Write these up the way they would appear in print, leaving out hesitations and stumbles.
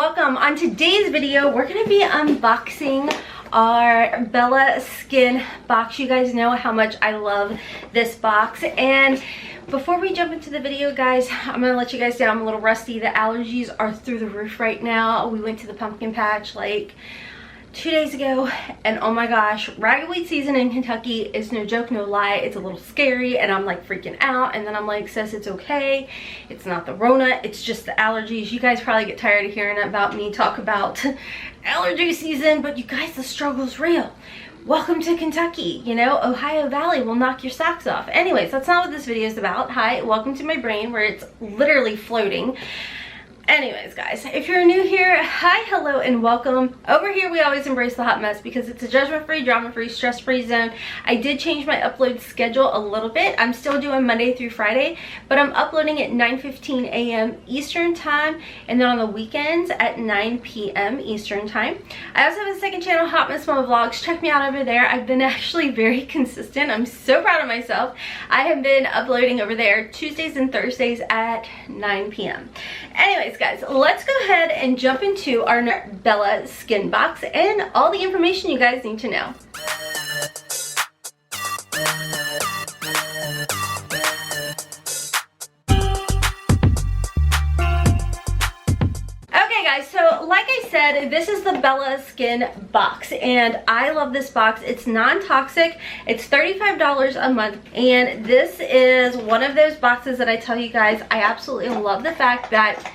welcome. On today's video, we're going to be unboxing our Bella Skin box. You guys know how much I love this box. And before we jump into the video, guys, I'm going to let you guys know I'm a little rusty. The allergies are through the roof right now. We went to the pumpkin patch like 2 days ago, and oh my gosh, ragweed season in Kentucky is no joke, no lie. It's a little scary, and I'm like freaking out. And then I'm like, sis, it's okay, it's not the Rona, it's just the allergies. You guys probably get tired of hearing about me talk about allergy season, but you guys, the struggle's real. Welcome to Kentucky. You know, Ohio Valley will knock your socks off. Anyways, that's not what this video is about. Hi, welcome to my brain where it's literally floating. Anyways, guys, if you're new here, hi, hello, and welcome. Over here, we always embrace the hot mess because it's a judgment-free, drama-free, stress-free zone. I did change my upload schedule a little bit. I'm still doing Monday through Friday, but I'm uploading at 9:15 a.m. Eastern time, and then on the weekends at 9 p.m. Eastern time. I also have a second channel, HOTMESSMOMMAMD Vlogs. Check me out over there. I've been actually very consistent. I'm so proud of myself. I have been uploading over there Tuesdays and Thursdays at 9 p.m. Anyways, guys, let's go ahead and jump into our Bella Skin box and all the information you guys need to know. Okay, guys, so like I said, this is the Bella Skin box, and I love this box. It's non-toxic. It's $35 a month, and this is one of those boxes that I tell you guys, I absolutely love the fact that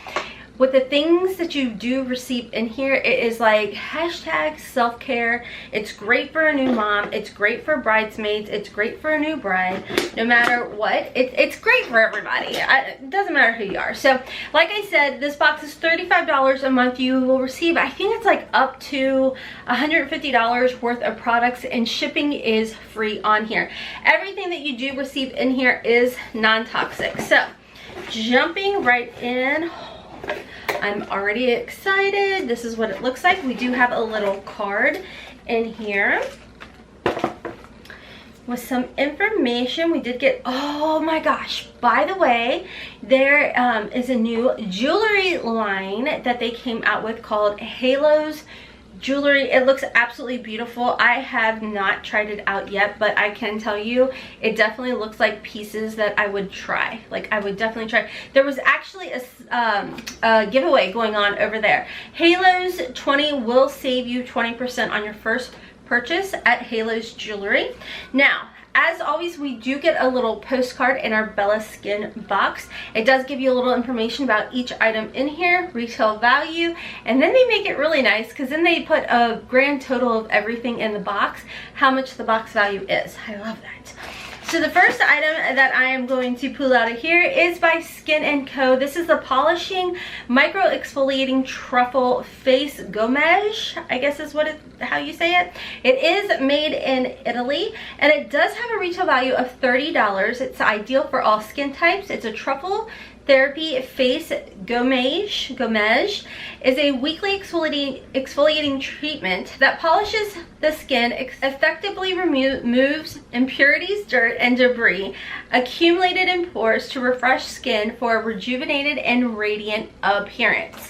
with the things that you do receive in here, it is like hashtag self-care. It's great for a new mom. It's great for bridesmaids. It's great for a new bride. No matter what, it's great for everybody. It doesn't matter who you are. So like I said, this box is $35 a month. You will receive, I think it's like up to $150 worth of products, and shipping is free on here. Everything that you do receive in here is non-toxic. So jumping right in, I'm already excited. This is what it looks like. We do have a little card in here with some information. We did get, oh my gosh, by the way, there is a new jewelry line that they came out with called HAILEY'S jewelry. It looks absolutely beautiful. I have not tried it out yet, but I can tell you it definitely looks like pieces that I would try. Like, I would definitely try. There was actually a giveaway going on over there. HAILEY'S 20 will save you 20% on your first purchase at HAILEY'S jewelry. Now, as always, we do get a little postcard in our Bella Skin box. It does give you a little information about each item in here, retail value, and then they make it really nice because then they put a grand total of everything in the box, how much the box value is. I love that. So the first item that I am going to pull out of here is by Skin & Co. This is the Polishing Micro Exfoliating Truffle Face Gommage, I guess is how you say it. It is made in Italy, and it does have a retail value of $30. It's ideal for all skin types. It's a truffle therapy face gommage is a weekly exfoliating treatment that polishes the skin, effectively removes impurities, dirt, and debris accumulated in pores to refresh skin for a rejuvenated and radiant appearance.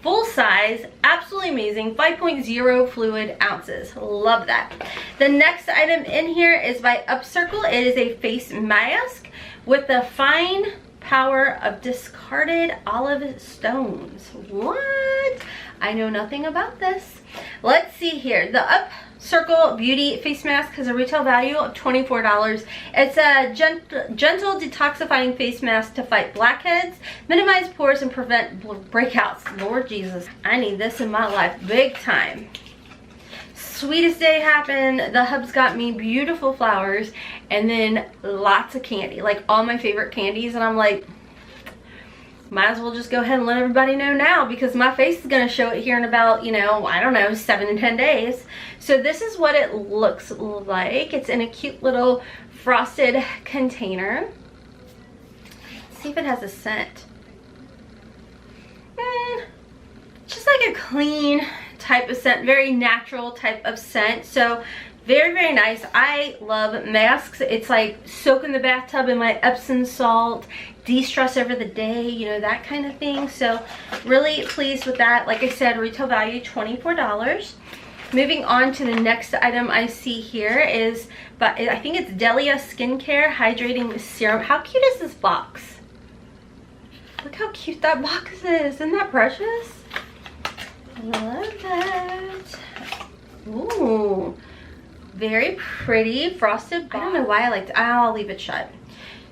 Full size, absolutely amazing, 5.0 fluid ounces. Love that. The next item in here is by Upcircle. It is a face mask with the fine power of discarded olive stones. What? I know nothing about this. Let's see here. The Upcircle Beauty Face Mask has a retail value of $24. It's a gentle detoxifying face mask to fight blackheads, minimize pores, and prevent breakouts. Lord Jesus, I need this in my life big time. Sweetest day happened. The hubs got me beautiful flowers and then lots of candy, like all my favorite candies, and I'm like, might as well just go ahead and let everybody know now because my face is going to show it here in about, you know, I don't know, 7 to 10 days. So this is what it looks like. It's in a cute little frosted container. Let's see if it has a scent. Just like a clean type of scent, very natural type of scent. So very, very nice. I love masks. It's like soak in the bathtub in my Epsom salt, de-stress over the day, you know, that kind of thing. So really pleased with that. Like I said, retail value $24. Moving on to the next item I see here is, but I think it's Delia Skincare Hydrating Serum. How cute is this box? Look how cute that box is. Isn't that precious? I love that. Ooh, very pretty frosted box. I don't know why I liked it. I'll leave it shut.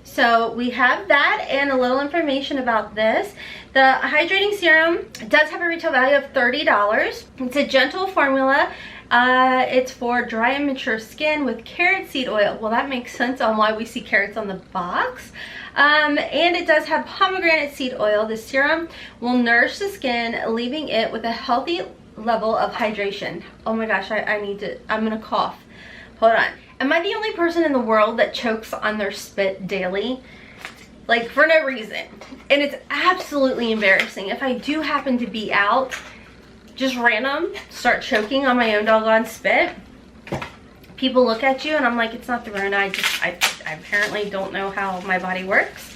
So we have that and a little information about this. The hydrating serum does have a retail value of $30. It's a gentle formula. It's for dry and mature skin with carrot seed oil. Well, that makes sense on why we see carrots on the box. And it does have pomegranate seed oil. The serum will nourish the skin, leaving it with a healthy level of hydration. Oh my gosh, I'm gonna cough. Hold on. Am I the only person in the world that chokes on their spit daily? Like, for no reason. And it's absolutely embarrassing. If I do happen to be out, just random, start choking on my own doggone spit, people look at you and I'm like, it's not the Rona. I apparently don't know how my body works.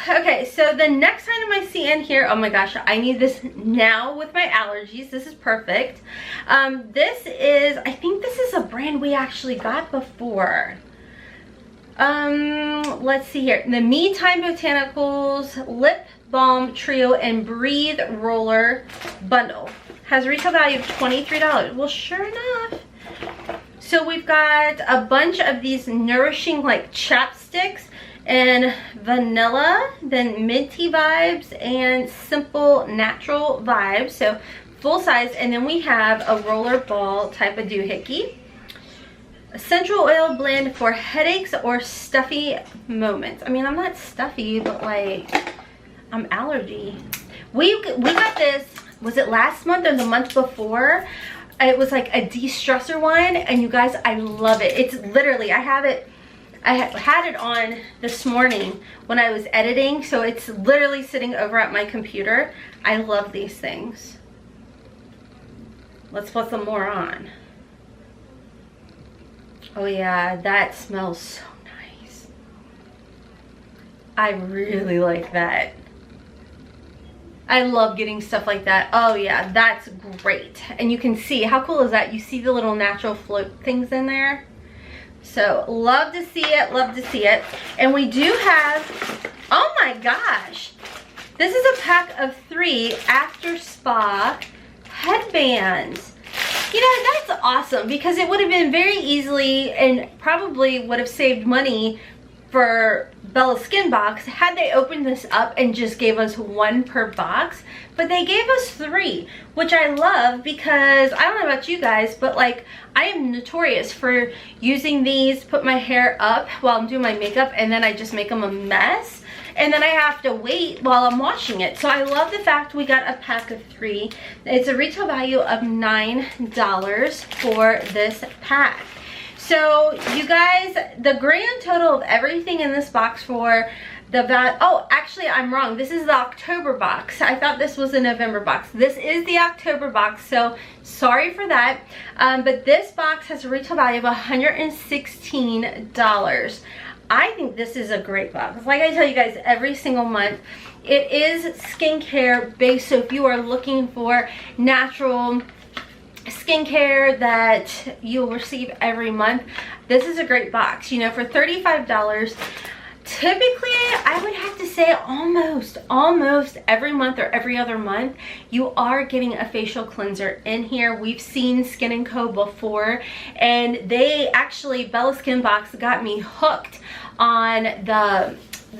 Okay, so the next item I see in here, oh my gosh, I need this now with my allergies. This is perfect. This is, I think this is a brand we actually got before. Let's see here. The Me Time Botanicals Lip Balm Trio and Breathe Roller Bundle has a retail value of $23. Well, sure enough. So we've got a bunch of these nourishing like chapsticks and vanilla, then minty vibes and simple natural vibes. So full size, and then we have a roller ball type of doohickey. Essential oil blend for headaches or stuffy moments. I mean, I'm not stuffy, but like I'm allergy. We got this, was it last month or the month before? It was like a de-stressor one, and you guys, I love it. It's literally, I had it on this morning when I was editing, so it's literally sitting over at my computer. I love these things. Let's put some more on. Oh yeah, that smells so nice. I really like that. I love getting stuff like that. Oh yeah, that's great. And you can see, how cool is that? You see the little natural float things in there. So love to see it, love to see it. And we do have, oh my gosh, this is a pack of 3 after spa headbands. You know, that's awesome, because it would have been very easily and probably would have saved money for Bella's SkinBox had they opened this up and just gave us 1 per box. But they gave us 3, which I love, because I don't know about you guys, but like I am notorious for using these, put my hair up while I'm doing my makeup, and then I just make them a mess, and then I have to wait while I'm washing it. So I love the fact we got a pack of 3. It's a retail value of $9 for this pack. So you guys, the grand total of everything in this box for the oh, actually I'm wrong. This is the October box. I thought this was the November box. This is the October box, so sorry for that. But this box has a retail value of $116. I think this is a great box. Like I tell you guys every single month, it is skincare based. So if you are looking for natural skincare that you'll receive every month, this is a great box. You know, for $35, typically I would have to say almost every month or every other month you are getting a facial cleanser in here. We've seen Skin & Co before, and they actually, Bella SkinBox got me hooked on the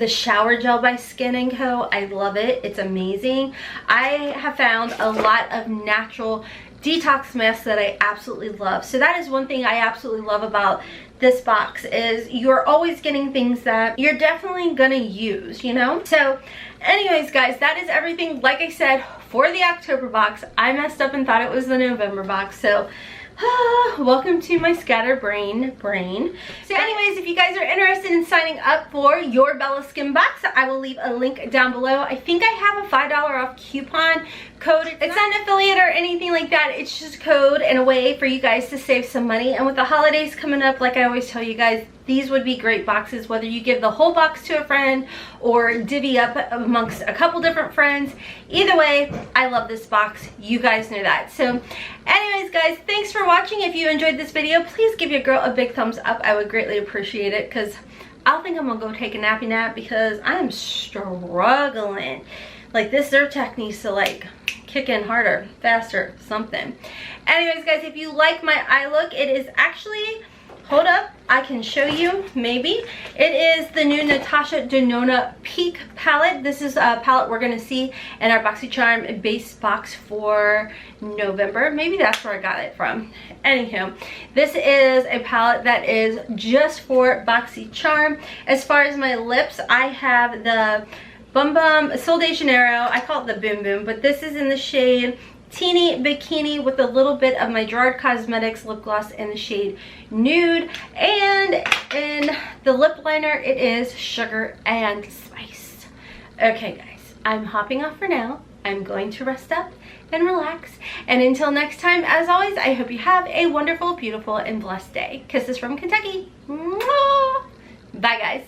shower gel by Skin & Co. I love it. It's amazing. I have found a lot of natural detox masks that I absolutely love. So that is one thing I absolutely love about this box, is you're always getting things that you're definitely gonna use, you know? So anyways guys, that is everything, like I said, for the October box. I messed up and thought it was the November box, so welcome to my scatterbrain brain. So anyways, if you guys are interested in signing up for your Bella SkinBox, I will leave a link down below. I think I have a $5 off coupon code. It's not an affiliate or anything like that. It's just a code and a way for you guys to save some money. And with the holidays coming up, like I always tell you guys, these would be great boxes, whether you give the whole box to a friend or divvy up amongst a couple different friends. Either way, I love this box. You guys know that. So anyways, guys, thanks for watching. If you enjoyed this video, please give your girl a big thumbs up. I would greatly appreciate it, because I think I'm gonna go take a nappy nap because I'm struggling. Like, this Zyrtec needs to like kick in harder, faster, something. Anyways, guys, if you like my eye look, it is actually, hold up, I can show you, maybe. It is the new Natasha Denona Peak palette. This is a palette we're gonna see in our BoxyCharm base box for November. Maybe that's where I got it from. Anywho, this is a palette that is just for BoxyCharm. As far as my lips, I have the Bum Bum Sol de Janeiro. I call it the Boom Boom, but this is in the shade Teeny Bikini with a little bit of my Gerard Cosmetics lip gloss in the shade Nude. And in the lip liner, it is Sugar and Spice. Okay, guys, I'm hopping off for now. I'm going to rest up and relax. And until next time, as always, I hope you have a wonderful, beautiful, and blessed day. Kisses from Kentucky. Mwah! Bye, guys.